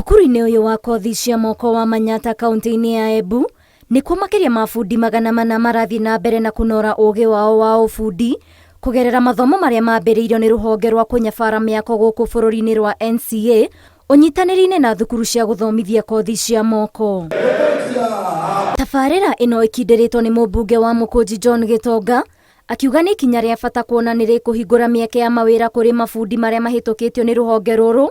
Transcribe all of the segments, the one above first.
Thukuru-inĩ ũyũ wa kothi cia moko wa Manyata kaunti-inĩ ya Embu nĩkuo makĩria mabundi 400 marathiĩ na mbere na kũnora ũũgĩ wao wa ũbundi kũgerera mathomo marĩa mambĩrĩirio nĩ rũhonge rwa kũnyabara mĩako gũkũ bũrũri-inĩ rwa NCA ũnyitanĩri-inĩ na thukuru cia gũthomithia kothi cia moko. Tabarĩra ĩno ĩkindĩrĩtwo nĩ mũmbunge wa Mũkũnji John Gitonga akiuga nĩ ikinya rĩa bata kuona nĩ rĩkũhingũra mĩeke ya mawĩra kũrĩ mabundi marĩa mahĩtũkĩtio nĩ rũhonge rũrũ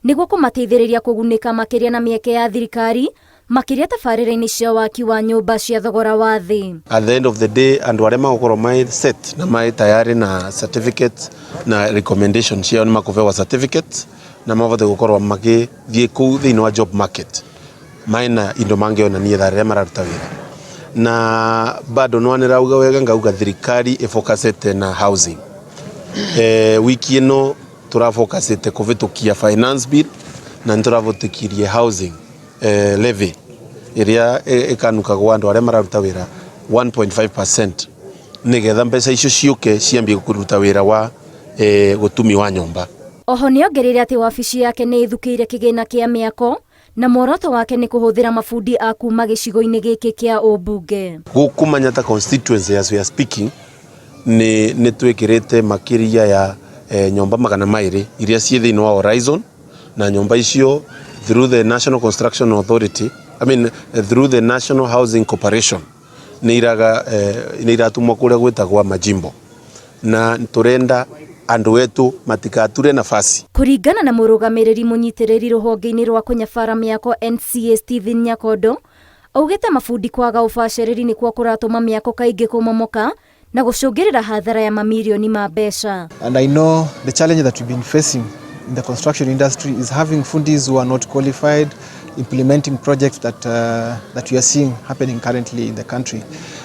nĩguo kũmateithĩrĩria kũgunĩka makĩria na mĩeke ya thirikari makĩria tabarĩra-inĩ cia waki wa nyũmba cia thogora wa thĩ. At the end of the day andũ arĩa magũkorwo mai set na mai tayari na certificate na recommendation ciao nĩ makũhewa certificate na mavote gũkorwo magĩthiĩ kũu thĩinĩ wa job market maina indo mangĩonania tharĩa mararuta wĩra. Na bado no nĩrauga wega ngauga thirikari ĩfocusĩte na housing. Wiki ĩno tũrafocusĩte kũvĩtũkia finance bill na nĩtũravũtĩkirie housing levy ĩrĩa ĩkanukagwo andũ arĩa mararuta wĩra 1.5% nĩgetha mbeca icio ciũke ciambie kũruta wĩra wa gũtumi wa nyũmba. Oho nĩongereire atĩ wabici yake nĩ ithukĩire kĩgĩna kĩa mĩako na muoroto wake nĩ kũhũthĩra mabundi a kuma gĩcigo-inĩ gĩkĩ kĩa ũmbunge. Gũkũ Manyata constituency as we are speaking nĩ twĩkĩrĩte makĩria ya nyũmba 200 iria ciĩ thĩinĩ wa horizon na nyũmba icio through the National Construction Authority, through the National Housing Corporation nĩ iratumwo kũrĩa gwĩtagwo majimbo na tũrenda andũ wetu matikature nafasi. Kũringana na mũrũgamĩrĩri mũnyitĩrĩri rũhonge-inĩ rwa kũnyabara mĩako NCA Stephen Nyakondo augĩte mabundi kwaga ũbacĩrĩri nĩkuo kũratũma mĩako kaingĩ kũmomoka na gũcũngĩrĩra hathara ya mamirioni ma mbeca. And I know the challenge that we've been facing in the construction industry is having fundis who are not qualified, implementing projects that we are seeing happening currently in the country.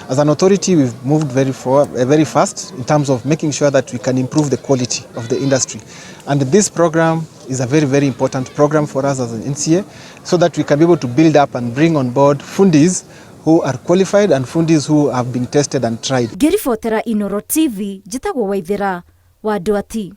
As an authority, we've moved very fast in terms of making sure that we can improve the quality of the industry. And this program is a very, very important program for us as an NCA so that we can be able to build up and bring on board fundis who are qualified and fundis who have been tested and tried. Ngĩribotera Inoro TV, njĩtagwo Waithĩra wa Ndwati.